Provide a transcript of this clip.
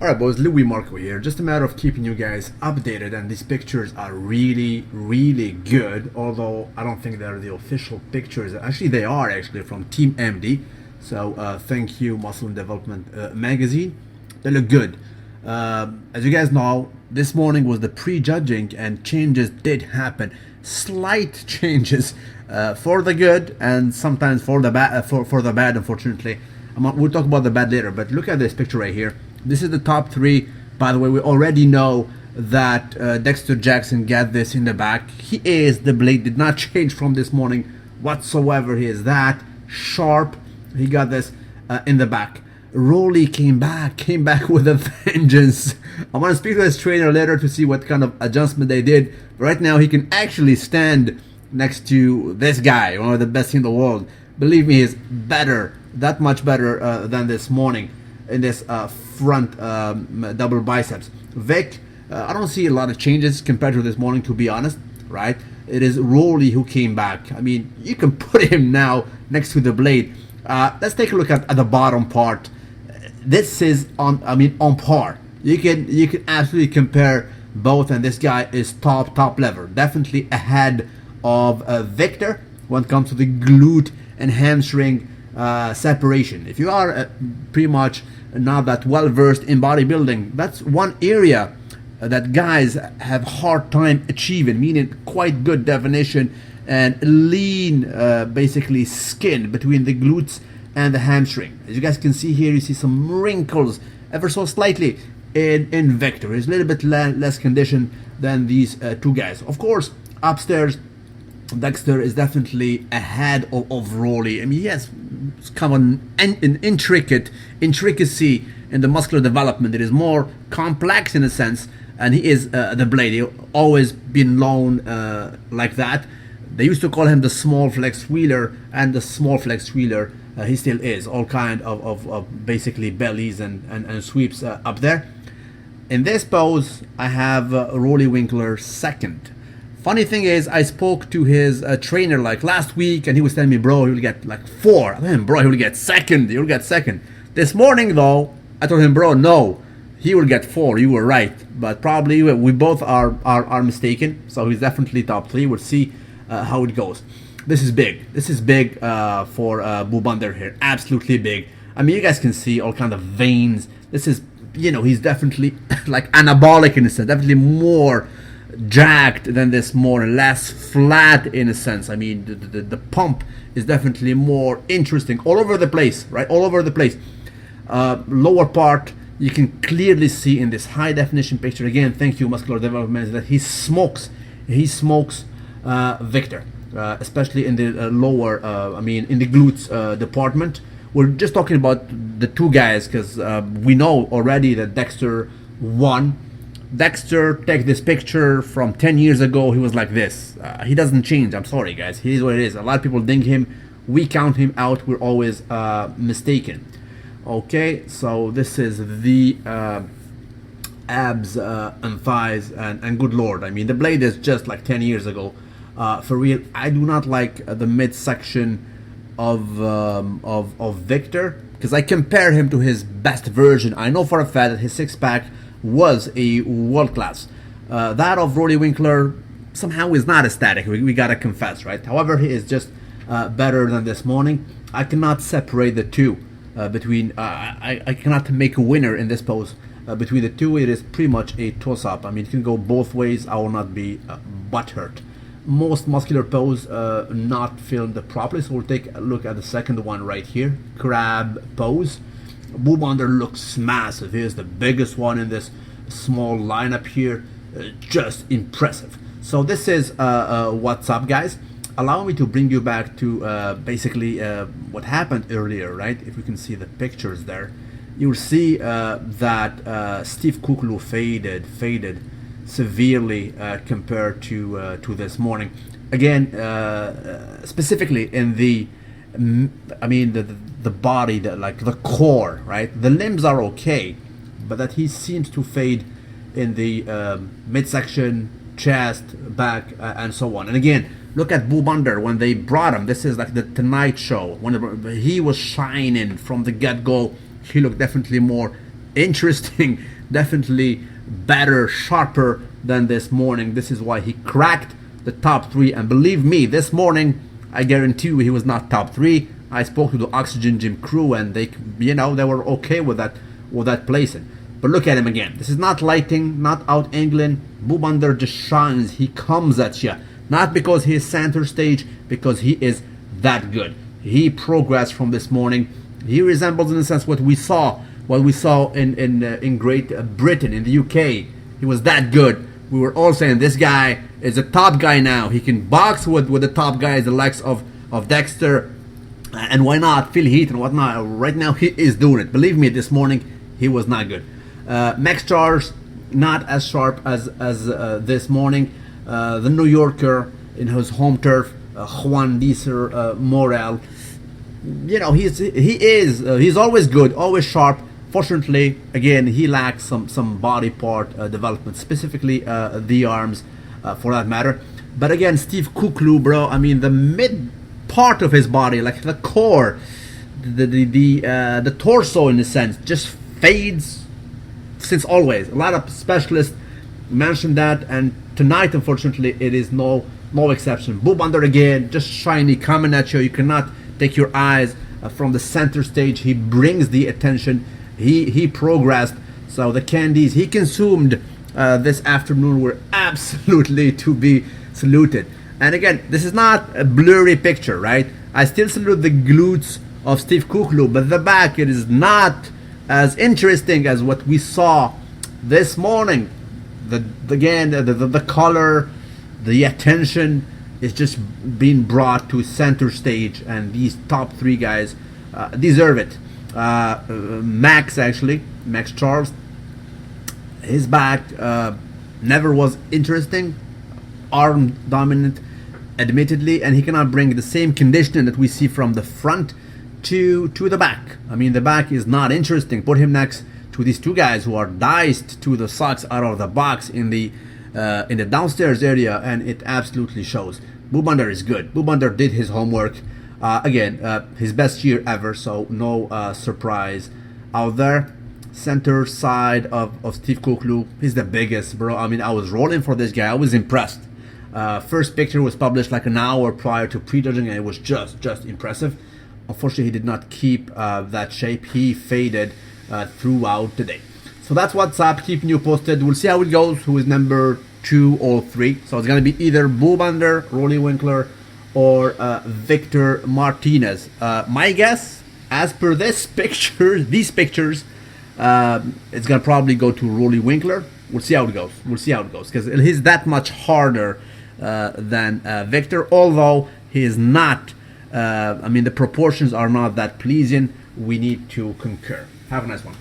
Alright boys, luimarco here. Just a matter of keeping you guys updated, and these pictures are really good, although I don't think they're the official pictures. Actually they are actually from Team MD, so thank you Muscle and Development magazine. They look good. As you guys know, this morning was the pre-judging and changes did happen. Slight changes for the good and sometimes for the bad, for the bad, unfortunately. We'll talk about the bad later, but look at this picture right here. This is the top three. By the way, we already know that Dexter Jackson got this in the back. He is, the blade did not change from this morning whatsoever. He is that sharp. He got this in the back. Roelly came back with a vengeance. I'm going to speak to his trainer later to see what kind of adjustment they did. But right now, he can actually stand next to this guy, one of the best in the world. Believe me, he's better, that much better than this morning in this front double biceps. Vic, I don't see a lot of changes compared to this morning, to be honest, right? It is Roelly who came back. I mean, you can put him now next to the blade. Let's take a look at the bottom part. This is on par. You can absolutely compare both, and this guy is top level, definitely ahead of Victor when it comes to the glute and hamstring separation. If you are pretty much not that well versed in bodybuilding, that's one area that guys have hard time achieving, meaning quite good definition and lean basically skin between the glutes and the hamstring. As you guys can see here, you see some wrinkles ever so slightly in Victor. He's a little bit less conditioned than these two guys. Of course, upstairs Dexter is definitely ahead of Roelly. I mean, he has come on an intricacy in the muscular development. It is more complex in a sense, and he is the blade. He's always been known like that. They used to call him the small flex wheeler, and the small flex wheeler he still is. All kind of basically bellies and sweeps up there. In this pose, I have Roelly Winklaar second. Funny thing is, I spoke to his trainer like last week, and he was telling me, bro, he will get like 4. I told him, bro, he will get second. He will get second. This morning, though, I told him, bro, no, he will get 4. You were right, but probably we both are mistaken. So he's definitely top 3. We'll see how it goes. This is big. This is big for Bubander here. Absolutely big. I mean, you guys can see all kind of veins. This is, you know, he's definitely like anabolic in a sense. Definitely more jacked than this, more less flat in a sense. I mean, the pump is definitely more interesting, all over the place, right? All over the place. Lower part, you can clearly see in this high definition picture, again, thank you Muscular Development, that he smokes Victor, especially in the lower, in the glutes department. We're just talking about the two guys because we know already that Dexter won. Dexter, take this picture from 10 years ago, he was like this. He doesn't change, I'm sorry guys, he is what it is. A lot of people ding him, we count him out, we're always mistaken. Okay, so this is the abs and thighs, and good lord, I mean, the blade is just like 10 years ago. For real, I do not like the midsection of Victor, because I compare him to his best version. I know for a fact that his six-pack was a world class. That of Roelly Winklaar somehow is not aesthetic, we gotta confess, right? However, he is just better than this morning. I cannot separate the two between, I cannot make a winner in this pose between the two. It is pretty much a toss-up. I mean, it can go both ways. I will not be butthurt. Most muscular pose not filmed properly, so we'll take a look at the second one right here, crab pose. Bubander looks massive. He is the biggest one in this small lineup here. Just impressive. So this is what's up, guys. Allow me to bring you back to basically what happened earlier, right? If you can see the pictures there, you'll see that Steve Kuklu faded severely compared to this morning. Again, specifically in the the body, the core, right? The limbs are okay, but that he seems to fade in the midsection, chest, back, and so on. And again, look at Bubander when they brought him. This is like the Tonight Show. When he was shining from the get-go, he looked definitely more interesting, definitely better, sharper than this morning. This is why he cracked the top 3. And believe me, this morning, I guarantee you he was not top 3. I spoke to the Oxygen Gym crew and they were okay with that placing. But look at him again. This is not lighting, not out angling. Boubander just shines. He comes at you. Not because he is center stage, because he is that good. He progressed from this morning. He resembles in a sense what we saw in Great Britain, in the UK. He was that good. We were all saying this guy is a top guy now. He can box with the top guys, the likes of Dexter, and why not Phil Heath and whatnot. Right now he is doing it. Believe me, this morning he was not good. Max Charles not as sharp as this morning. The New Yorker in his home turf, Juan Deeser Morel. He's always good, always sharp. Fortunately, again, he lacks some body part development, specifically the arms, for that matter. But again, Steve Kuklu, bro, I mean, the mid part of his body, like the core, the torso in a sense, just fades since always. A lot of specialists mentioned that, and tonight, unfortunately, it is no exception. Boubander again, just shiny, coming at you. You cannot take your eyes from the center stage. He brings the attention. He progressed. So the candies he consumed this afternoon were absolutely to be saluted. And again, this is not a blurry picture, right? I still salute the glutes of Steve Kuklu, but the back, it is not as interesting as what we saw this morning. The color, the attention is just being brought to center stage, and these top 3 guys deserve it. Max Charles, his back never was interesting, arm dominant, admittedly, and he cannot bring the same conditioning that we see from the front to the back. I mean, the back is not interesting. Put him next to these 2 guys who are diced to the socks out of the box in the downstairs area, and it absolutely shows. Boubander is good. Boubander did his homework. His best year ever, so no surprise out there. Center side of Steve Kuklu, he's the biggest, bro. I mean, I was rolling for this guy. I was impressed. First picture was published like an hour prior to prejudging, and it was just impressive. Unfortunately, he did not keep that shape. He faded throughout the day. So that's what's up. Keeping you posted. We'll see how it goes. Who is number 2 or 3? So it's gonna be either Boubander, Roelly Winklaar, or Victor Martinez. My guess, as per these pictures, it's gonna probably go to Roelly Winklaar. We'll see how it goes. Because he's that much harder than Victor, although he is not. The proportions are not that pleasing. We need to concur. Have a nice one.